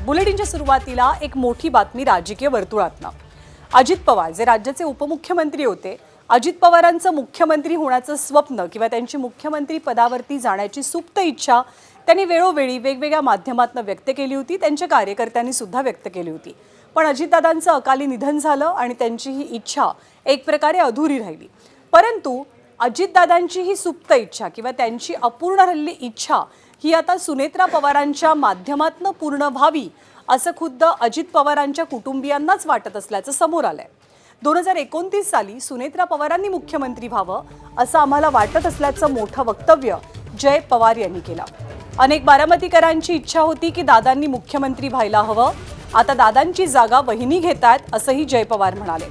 बुलेटिनच्या सुरुवातीला एक मोठी बातमी राजकीय वर्तुळातनं। अजित पवार जे राज्याचे उपमुख्यमंत्री होते, अजित पवारांचं मुख्यमंत्री होण्याचं स्वप्न किंवा त्यांची मुख्यमंत्री पदावरती जाण्याची सुप्त इच्छा त्यांनी वेळोवेळी वेगवेगळ्या माध्यमातून व्यक्त केली होती, त्यांच्या कार्यकर्त्यांनी सुद्धा व्यक्त केली होती। पण अजितदादांचं अकाली निधन झालं आणि त्यांची ही इच्छा एक प्रकारे अधुरी राहिली। परंतु अजितदादांची ही सुप्त इच्छा किंवा त्यांची अपूर्ण राहिलेली इच्छा ही आता सुनेत्रा पवारांच्या माध्यमातून पूर्ण व्हावी असं खुद्द अजित पवारांच्या कुटुंबियांनाच वाटत असल्याचं समोर आलंय। 2029 साली सुनेत्रा पवारांनी मुख्यमंत्री व्हावं असं आम्हाला वाटत असल्याचं मोठं वक्तव्य जय पवार यांनी केलं। अनेक बारामतीकरांची इच्छा होती की दादांनी मुख्यमंत्री व्हायला हवं, आता दादांची जागा वहिनी घेतायत असंही जय पवार म्हणाले।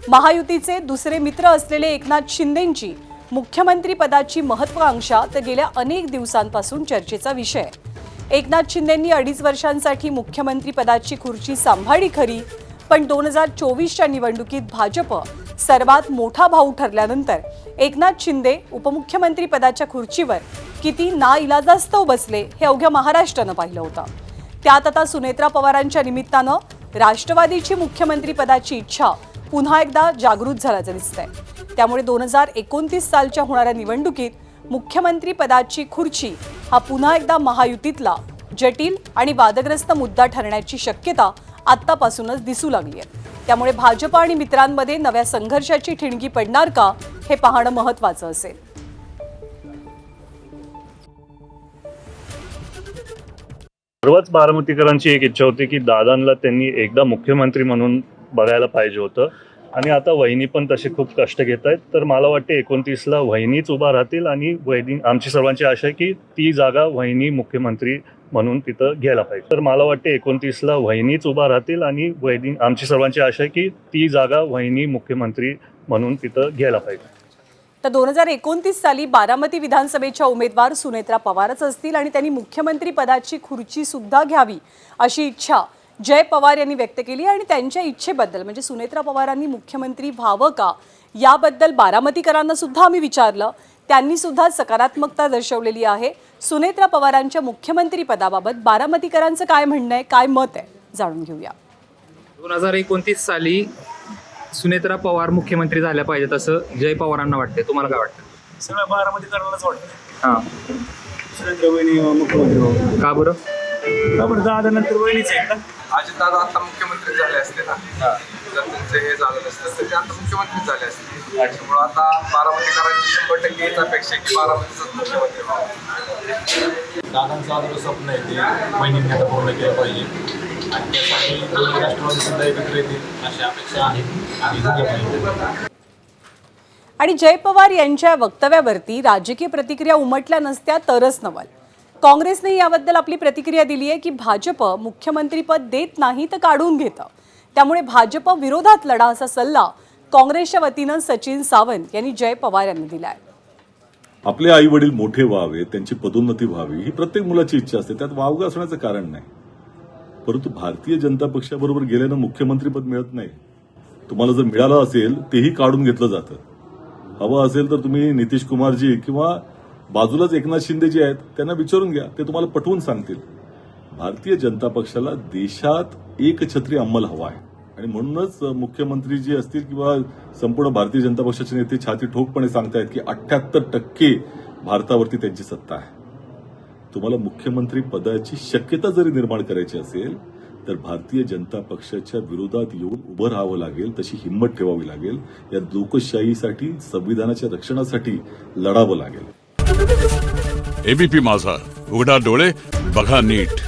महायुतीचे दुसरे मित्र असलेले एकनाथ शिंदेंची मुख्यमंत्री पदाची महत्त्वाकांक्षा तर गेल्या अनेक दिवसांपासून चर्चेचा विषय आहे। एकनाथ शिंदेंनी 2.5 वर्षांसाठी मुख्यमंत्री पदाची खुर्ची सांभाळली खरी, पण 2024च्या निवडणुकीत भाजप सर्वात मोठा भाऊ ठरल्यानंतर एकनाथ शिंदे उपमुख्यमंत्री पदाच्या खुर्चीवर किती नाइलाजास्तव बसले हे अवघ्या महाराष्ट्रानं पाहिलं होतं। त्यात आता सुनेत्रा पवारांच्या निमित्तानं राष्ट्रवादीची मुख्यमंत्री पदाची इच्छा पुन्हा एकदा जागृत झाल्याचं दिसतंय। त्यामुळे 2029 सालच्या होणाऱ्या निवडणुकीत मुख्यमंत्री पदाची खुर्ची हा पुन्हा एकदा महायुतीतला जटिल आणि वादग्रस्त मुद्दा ठरण्याची शक्यता आत्तापासूनच दिसू लागली आहे। त्यामुळे भाजप आणि मित्रांमध्ये नव्या संघर्षाची ठिणगी पडणार का हे पाहणं महत्त्वाचं असेल। सर्वच बारामतीकरांची एक इच्छा होती की दादांना त्यांनी एकदा मुख्यमंत्री म्हणून बघायला पाहिजे होतं आणि आता वहिनी पण तसे खूप कष्ट घेत आहेत। तर मला वाटते 29ला वहिनीच उभा राहतील आणि वहिनी आमची सर्वांची आशा आहे की ती जागा वहिनी मुख्यमंत्री म्हणून तिथं घ्यायला पाहिजे। तर मला वाटते 29ला वहिनीच उभा राहतील आणि वहिनी आमची सर्वांची आशा आहे की ती जागा वहिनी मुख्यमंत्री म्हणून तिथं घ्यायला पाहिजे। तर 2029 साली बारामती विधानसभेच्या उमेदवार सुनेत्रा पवारच असतील आणि त्यांनी मुख्यमंत्री पदाची खुर्ची सुद्धा घ्यावी अशी इच्छा जय पवार यांनी व्यक्त केली। आणि त्यांच्या इच्छेबद्दल म्हणजे सुनेत्रा पवारांनी मुख्यमंत्री व्हावं का याबद्दल बारामतीकरांना सुद्धा आम्ही विचारलं, त्यांनी सुद्धा सकारात्मकता दर्शवलेली आहे। सुनेत्रा पवारांच्या मुख्यमंत्री पदाबाबत बारामतीकरांचं काय म्हणणं आहे, काय मत आहे, जाणून घेऊया। 2029 साली सुनेत्रा पवार मुख्यमंत्री झाल्या पाहिजेत असं जय पवारांना वाटते, तुम्हाला काय वाटतं? सगळ्या बारामतीकरांनाच वाटतं। हां, सुरेंद्र वहिनी मुख्यमंत्री व्हावं। का बरं? का बरं? दादा नंतर वहिनीच आहे का? अजितदादा आता मुख्यमंत्री झाले असते ना, जर त्यांचे हे झालं नसतं तर ते आता मुख्यमंत्री झाले असते। त्याच्यामुळे आता बारामतीकरांची 100% हीच अपेक्षा आहे की बारामतीचाच मुख्यमंत्री व्हावं। दादांचं आदर स्वप्न आहे ते वहिनींनी आता पूर्ण केलं पाहिजे आणि त्यासाठी दोन्ही राष्ट्रवादी सुद्धा एकत्र येतील अशी अपेक्षा आहे आणि झालं पाहिजे। आणि जय पवार यांच्या वक्तव्यावरती राजकीय प्रतिक्रिया उमटल्या नसत्या तरच नवल। काँग्रेसने याबद्दल आपली प्रतिक्रिया दिली आहे की भाजप मुख्यमंत्रीपद देत नाही तर काढून घेतं, त्यामुळे भाजप विरोधात लढा असा सल्ला काँग्रेसच्या वतीनं सचिन सावंत यांनी जय पवार यांनी दिलाय। आपले आई वडील मोठे व्हावे, त्यांची पदोन्नती व्हावी ही प्रत्येक मुलाची इच्छा असते, त्यात वावगं असण्याचं कारण नाही। परंतु भारतीय जनता पक्षाबरोबर गेल्यानं मुख्यमंत्रीपद मिळत नाही। तुम्हाला जर मिळालं असेल तेही काढून घेतलं जातं। हवं असेल तर तुम्ही नितीश कुमारजी किंवा बाजूलाच एकनाथ शिंदे जे आहेत त्यांना विचारून घ्या, ते तुम्हाला पटवून सांगतील। भारतीय जनता पक्षाला देशात एकछत्री अंमल हवा आहे आणि म्हणूनच मुख्यमंत्री जे असतील किंवा संपूर्ण भारतीय जनता पक्षाचे नेते छाती ठोकपणे सांगतायत की 78% भारतावरती त्यांची सत्ता आहे। तुम्हाला मुख्यमंत्री पदाची शक्यता जरी निर्माण करायची असेल तर भारतीय जनता पक्षाच्या विरोधात येऊन उभं राहावं लागेल, तशी हिंमत ठेवावी लागेल। या लोकशाहीसाठी, संविधानाच्या रक्षणासाठी लढावं लागेल। एबीपी माझा, उघडा डोळे बघा नीट।